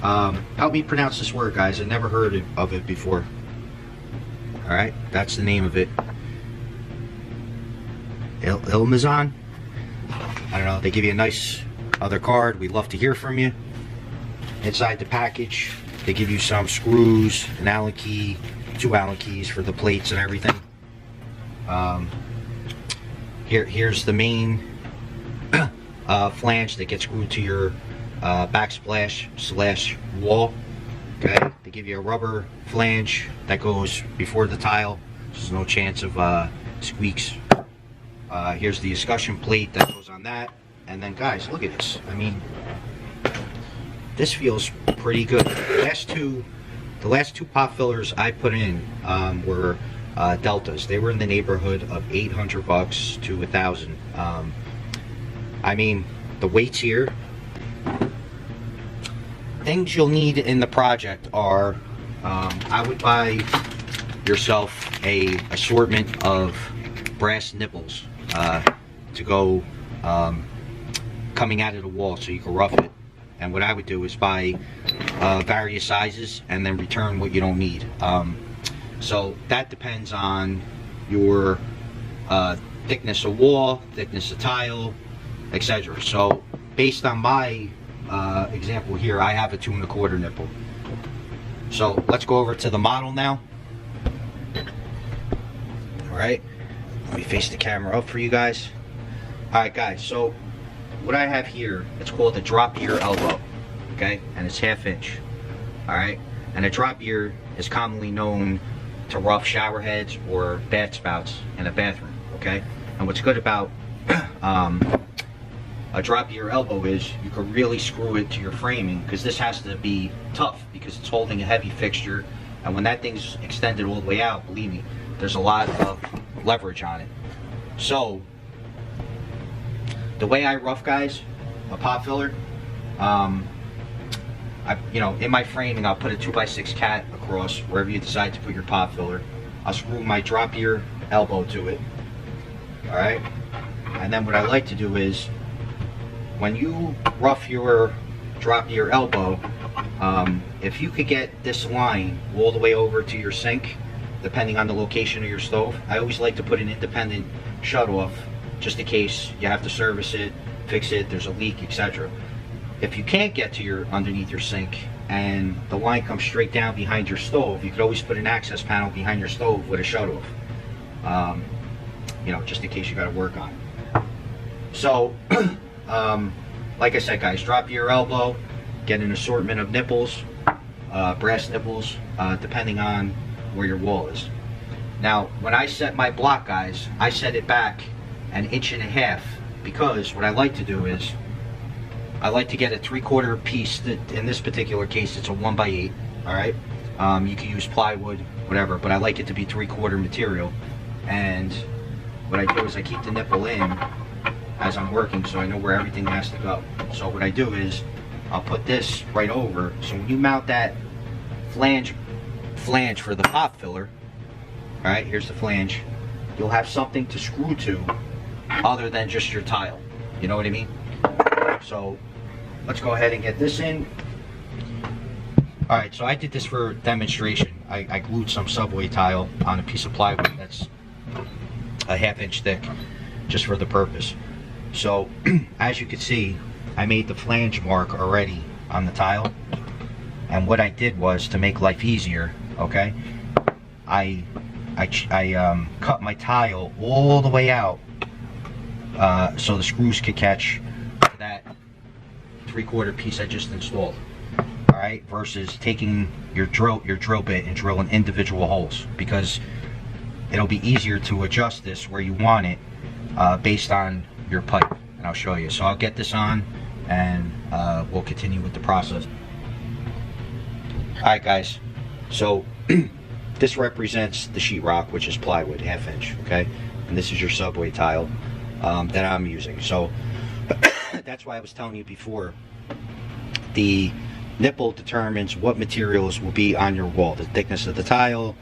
Help me pronounce this word, guys. I never heard of it before. All right, that's the name of it. Ilmazon. I don't know. They give you a nice other card. We'd love to hear from you. Inside the package, they give you some screws, an Allen key, 2 Allen keys for the plates and everything. Here's the main flange that gets screwed to your backsplash / wall. Okay, they give you a rubber flange that goes before the tile. There's no chance of squeaks. Here's the escutcheon plate that goes on that. And then, guys, look at this. I mean, this feels pretty good. The last two pop fillers I put in were Deltas. They were in the neighborhood of $800 to $1,000. I mean, the weights here. Things you'll need in the project are, I would buy yourself a assortment of brass nipples to go coming out of the wall so you can rough it. And what I would do is buy various sizes and then return what you don't need. So that depends on your thickness of wall, thickness of tile, etc. So based on my example here, I have a 2 1/4 nipple. So let's go over to the model now. Alright, let me face the camera up for you guys. Alright guys, so what I have here, it's called a drop ear elbow, okay, and it's 1/2 inch. Alright, and a drop ear is commonly known to rough shower heads or bath spouts in a bathroom, okay. And what's good about a drop ear elbow is you can really screw it to your framing, because this has to be tough because it's holding a heavy fixture, and when that thing's extended all the way out, believe me, there's a lot of leverage on it. So the way I rough, guys, a pop filler, in my framing, I'll put a 2x6 cat across wherever you decide to put your pop filler. I'll screw my drop ear elbow to it. All right, and then what I like to do is, when you rough your drop ear elbow, if you could get this line all the way over to your sink, depending on the location of your stove, I always like to put an independent shut off just in case you have to service it, fix it, there's a leak, etc. If you can't get to underneath your sink and the line comes straight down behind your stove, you could always put an access panel behind your stove with a shut off, just in case you got to work on it. So like I said, guys, drop ear elbow, get an assortment of nipples, brass nipples, depending on where your wall is. Now, when I set my block, guys, I set it back 1.5 inches, because what I like to do is I like to get a 3/4 piece. In this particular case, it's a 1x8. All right, you can use plywood, whatever, but I like it to be 3/4 material. And what I do is I keep the nipple in as I'm working, so I know where everything has to go. So what I do is I'll put this right over, so when you mount that flange for the pop filler, all right, here's the flange, you'll have something to screw to other than just your tile. You know what I mean? So let's go ahead and get this in. All right, so I did this for demonstration. I glued some subway tile on a piece of plywood that's a 1/2 inch thick, just for the purpose. So as you can see, I made the flange mark already on the tile, and what I did was, to make life easier, okay, I cut my tile all the way out so the screws could catch that 3/4 piece I just installed. All right, versus taking your drill bit and drilling individual holes, because it'll be easier to adjust this where you want it based on your pipe, and I'll show you. So I'll get this on and we'll continue with the process. Alright guys, so this represents the sheetrock, which is plywood, 1/2 inch, okay, and this is your subway tile that I'm using. So that's why I was telling you before, the nipple determines what materials will be on your wall, the thickness of the tile,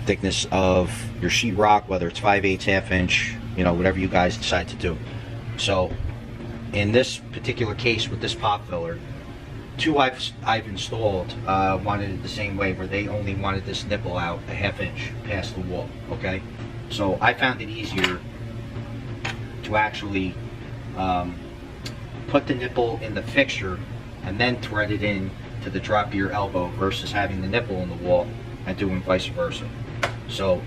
thickness of your sheetrock, whether it's 5/8, 1/2 inch, whatever you guys decide to do. So in this particular case with this pop filler, two I've installed wanted it the same way, where they only wanted this nipple out a ½ inch past the wall. Okay, so I found it easier to actually put the nipple in the fixture and then thread it in to the drop of your elbow versus having the nipple in the wall and doing vice versa. So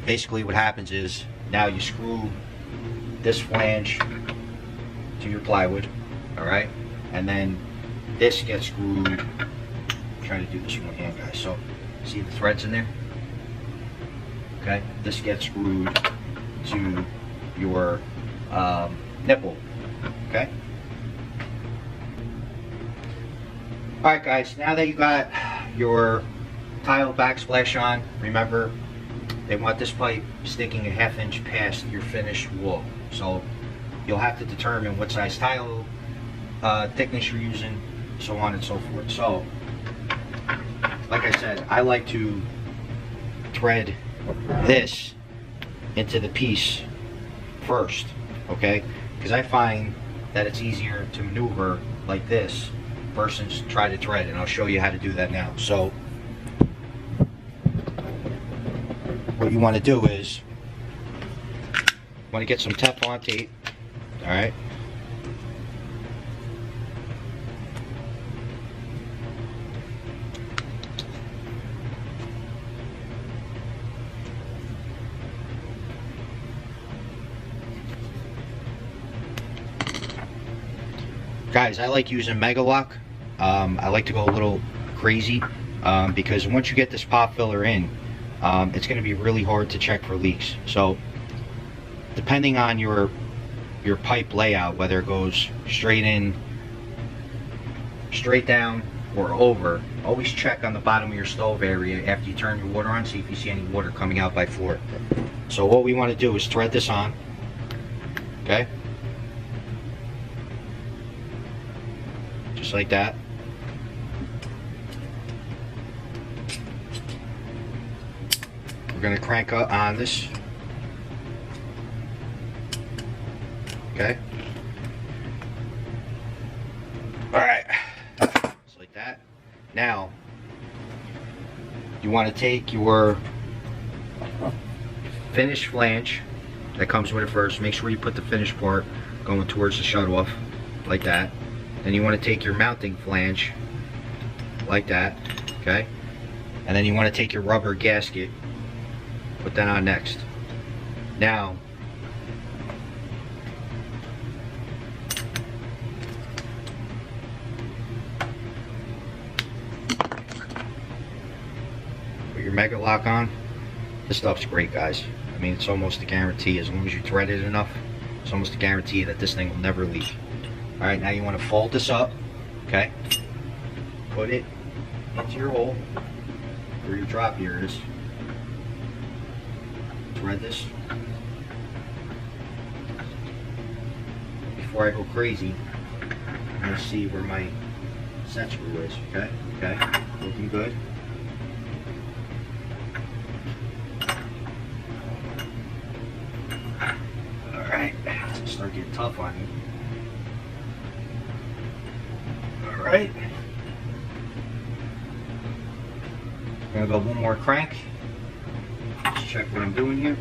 basically what happens is, now you screw this flange to your plywood, all right, and then this gets screwed. I'm trying to do this one hand, guys. So see the threads in there? Okay, this gets screwed to your nipple. Okay. All right, guys. Now that you got your tile backsplash on, remember they want this pipe sticking a ½ inch past your finished wall. So you'll have to determine what size tile thickness you're using, so on and so forth. So, like I said, I like to thread this into the piece first, okay? Because I find that it's easier to maneuver like this versus try to thread, and I'll show you how to do that now. So what you want to do is, you want to get some Teflon tape, all right? Guys, I like using Mega Lock. I like to go a little crazy because once you get this pop filler in, it's going to be really hard to check for leaks. So depending on your pipe layout, whether it goes straight in, straight down, or over, always check on the bottom of your stove area after you turn your water on, see if you see any water coming out by floor. So what we want to do is thread this on, okay? Just like that. We're going to crank up on this. Okay. Alright. Just like that. Now, you want to take your finished flange that comes with it first. Make sure you put the finished part going towards the shut-off, like that. Then you want to take your mounting flange, like that, okay? And then you want to take your rubber gasket, put that on next. Now, put your Mega Lock on. This stuff's great, guys. I mean, it's almost a guarantee. As long as you thread it enough, it's almost a guarantee that this thing will never leak. Alright, now you want to fold this up, okay? Put it into your hole where your drop gear is. Thread this. Before I go crazy, I'm going to see where my set screw is, okay? Okay, looking good. Alright, start getting tough on you. Alright. I'm gonna go one more crank. Let's check what I'm doing here.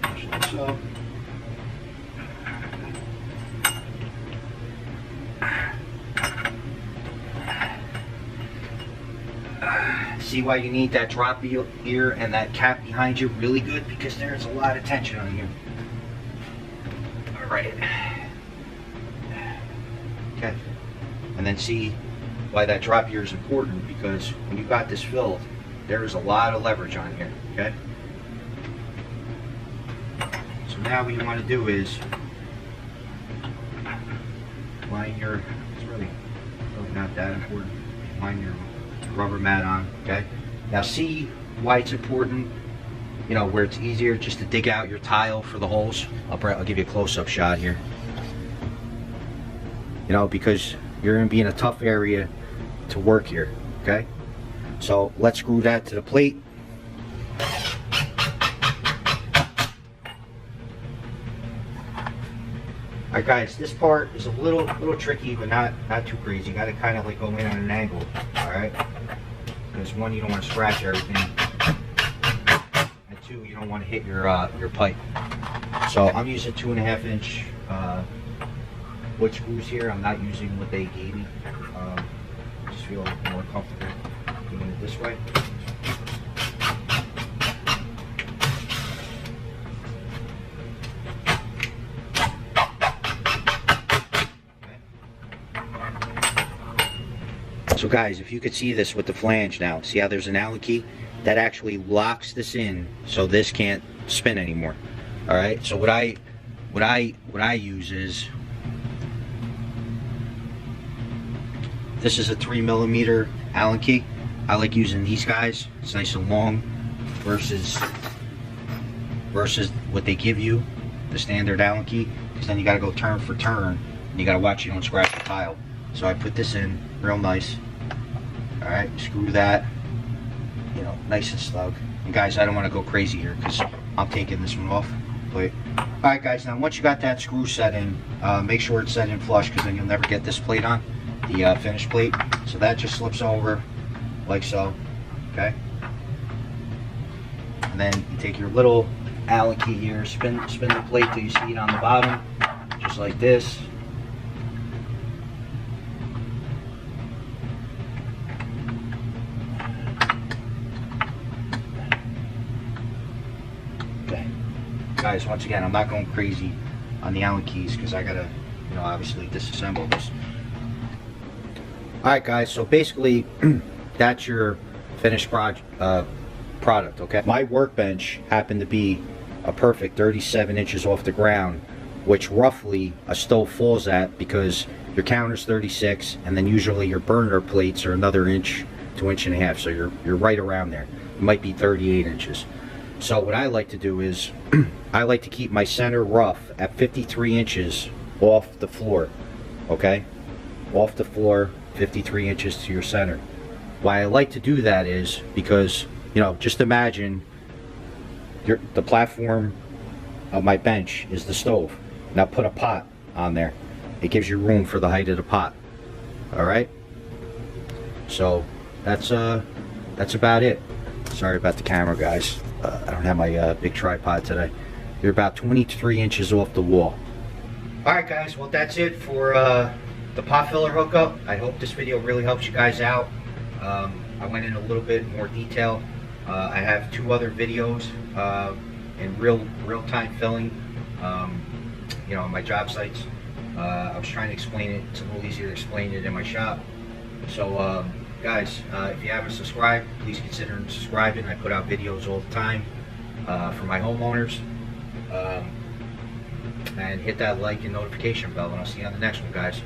Push this up. See why you need that drop gear and that cap behind you really good, because there's a lot of tension on here. Alright. Okay. And then see why that drop gear is important, because when you got this filled, there is a lot of leverage on here. Okay. So now what you want to do is line your, it's really not that important, line your rubber mat on. Okay. Now see why it's important, you know, where it's easier just to dig out your tile for the holes. I'll give you a close-up shot here. You know, because you're going to be in a tough area to work here, okay? So let's screw that to the plate. Alright guys, this part is a little tricky, but not too crazy. You gotta kind of like go in on an angle, alright? Because one, you don't want to scratch everything, and two, you don't want to hit your pipe. So I'm using 2.5 inch wood screws here. I'm not using what they gave me. I just feel more comfortable doing it this way. So guys, if you could see this with the flange now, see how there's an Allen key? That actually locks this in so this can't spin anymore. Alright, so what I use is, this is a 3mm Allen key. I like using these guys. It's nice and long versus what they give you, the standard Allen key, because then you gotta go turn for turn and you gotta watch you don't scratch the tile. So I put this in real nice. Alright, screw that, you know, nice and snug. And guys, I don't want to go crazy here because I'm taking this one off. But alright guys, now once you got that screw set in, make sure it's set in flush, because then you'll never get this plate on, the finished plate. So that just slips over like so, okay? And then you take your little Allen key here, spin the plate till you see it on the bottom, just like this. Guys, once again, I'm not going crazy on the Allen keys because I gotta, you know, obviously disassemble this. Alright guys, so basically that's your finished product, okay? My workbench happened to be a perfect 37 inches off the ground, which roughly a stove falls at, because your counter's 36 and then usually your burner plates are another inch to inch and a half, so you're right around there. It might be 38 inches. So what I like to do is I like to keep my center rough at 53 inches off the floor, okay? Off the floor, 53 inches to your center. Why I like to do that is because, you know, just imagine the platform of my bench is the stove. Now put a pot on there. It gives you room for the height of the pot. Alright? So that's about it. Sorry about the camera, guys. I don't have my big tripod today. You're about 23 inches off the wall. Alright guys, well that's it for the Potfiller hookup. I hope this video really helps you guys out. I went in a little bit more detail. I have 2 other videos in real-time filling, you know, on my job sites. I was trying to explain it. It's a little easier to explain it in my shop. So guys, if you haven't subscribed, please consider subscribing. I put out videos all the time for my homeowners. And hit that like and notification bell, and I'll see you on the next one, guys.